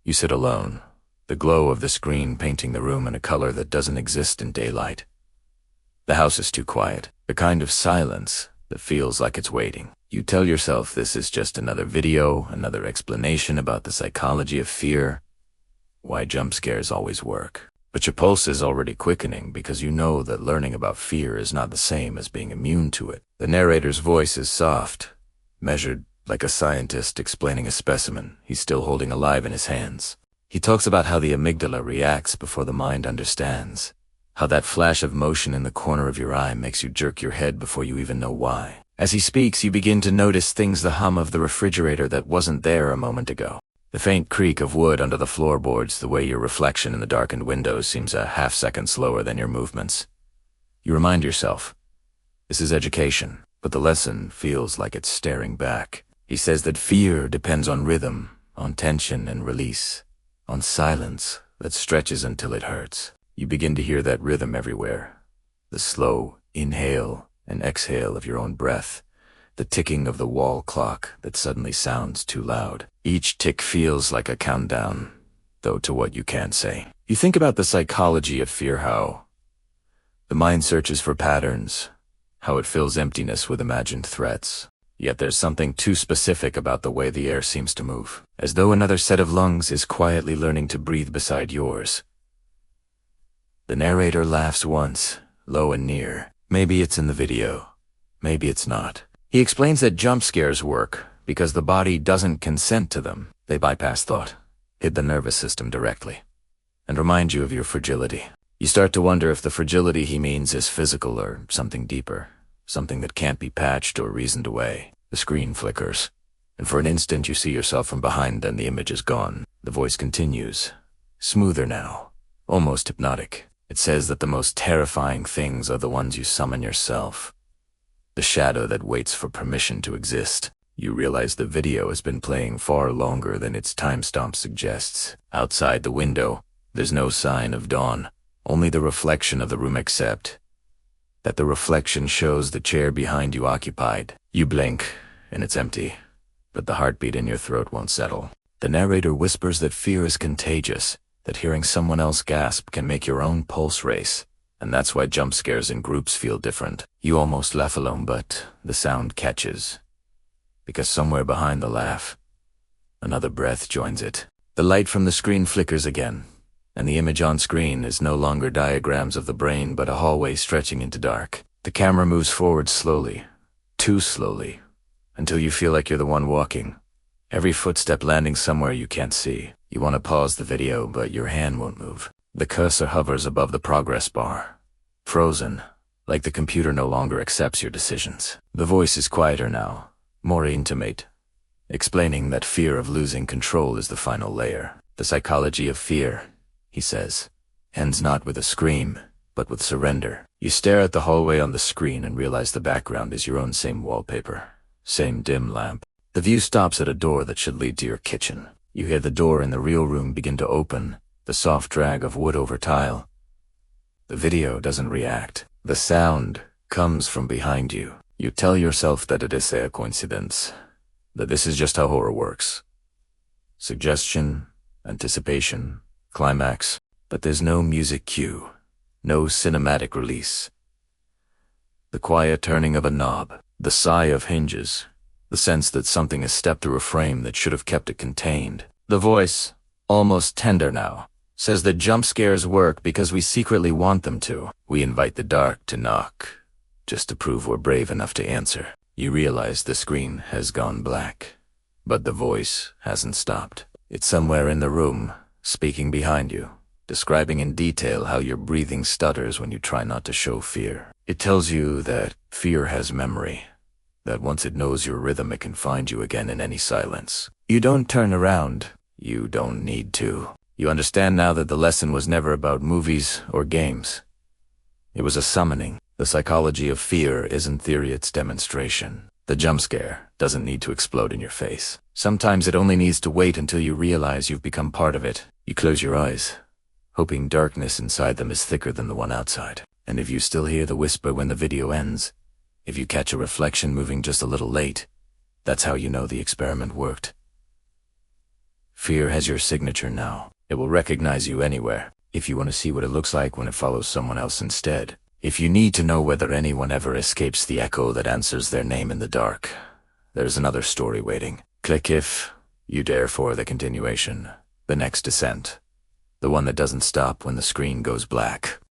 You sit alone, the glow of the screen painting the room in a color that doesn't exist in daylight. The house is too quiet, the kind of silence that feels like it's waiting. You tell yourself this is just another video, another explanation about the psychology of fear, why jump scares always work. But your pulse is already quickening because you know that learning about fear is not the same as being immune to it. The narrator's voice is soft, measured like a scientist explaining a specimen he's still holding alive in his hands. He talks about how the amygdala reacts before the mind understands, how that flash of motion in the corner of your eye makes you jerk your head before you even know why. As he speaks, you begin to notice things: the hum of the refrigerator that wasn't there a moment ago, the faint creak of wood under the floorboards, the way your reflection in the darkened windows seems a half-second slower than your movements. You remind yourself, this is education, but the lesson feels like it's staring back. He says that fear depends on rhythm, on tension and release, on silence that stretches until it hurts. You begin to hear that rhythm everywhere. The slow inhale and exhale of your own breath, the ticking of the wall clock that suddenly sounds too loud. Each tick feels like a countdown, though to what you can't say. You think about the psychology of fear, how the mind searches for patterns, how it fills emptiness with imagined threats. Yet there's something too specific about the way the air seems to move, as though another set of lungs is quietly learning to breathe beside yours. The narrator laughs once, low and near. Maybe it's in the video, maybe it's not. He explains that jump scares work because the body doesn't consent to them. They bypass thought, hit the nervous system directly, and remind you of your fragility. You start to wonder if the fragility he means is physical or something deeper, something that can't be patched or reasoned away. The screen flickers, and for an instant you see yourself from behind, then the image is gone. The voice continues, smoother now, almost hypnotic. It says that the most terrifying things are the ones you summon yourself, the shadow that waits for permission to exist. You realize the video has been playing far longer than its timestamp suggests. Outside the window, there's no sign of dawn, only the reflection of the room, except that the reflection shows the chair behind you occupied. You blink, and it's empty, but the heartbeat in your throat won't settle. The narrator whispers that fear is contagious, that hearing someone else gasp can make your own pulse race, and that's why jump scares in groups feel different. You almost laugh alone, but the sound catches, because somewhere behind the laugh, another breath joins it. The light from the screen flickers again, and the image on screen is no longer diagrams of the brain but a hallway stretching into dark. The camera moves forward slowly, too slowly, until you feel like you're the one walking, every footstep landing somewhere you can't see. You want to pause the video, but your hand won't move. The cursor hovers above the progress bar, frozen, like the computer no longer accepts your decisions. The voice is quieter now, more intimate, explaining that fear of losing control is the final layer. The psychology of fear, he says, ends not with a scream, but with surrender. You stare at the hallway on the screen and realize the background is your own same wallpaper, same dim lamp. The view stops at a door that should lead to your kitchen. You hear the door in the real room begin to open, the soft drag of wood over tile. The video doesn't react. The sound comes from behind you. You tell yourself that it is a coincidence, that this is just how horror works. Suggestion, anticipation, climax, but there's no music cue, no cinematic release. The quiet turning of a knob, the sigh of hinges, the sense that something has stepped through a frame that should have kept it contained. The voice, almost tender now, says that jump scares work because we secretly want them to. We invite the dark to knock, just to prove we're brave enough to answer. You realize the screen has gone black, but the voice hasn't stopped. It's somewhere in the room, speaking behind you, describing in detail how your breathing stutters when you try not to show fear. It tells you that fear has memory, that once it knows your rhythm, it can find you again in any silence. You don't turn around. You don't need to. You understand now that the lesson was never about movies or games. It was a summoning. The psychology of fear isn't theory, it's demonstration. The jump scare doesn't need to explode in your face. Sometimes it only needs to wait until you realize you've become part of it. You close your eyes, hoping darkness inside them is thicker than the one outside. And if you still hear the whisper when the video ends, if you catch a reflection moving just a little late, that's how you know the experiment worked. Fear has your signature now. It will recognize you anywhere. If you want to see what it looks like when it follows someone else instead. If you need to know whether anyone ever escapes the echo that answers their name in the dark, there's another story waiting. Click if you dare for the continuation. The next descent. The one that doesn't stop when the screen goes black.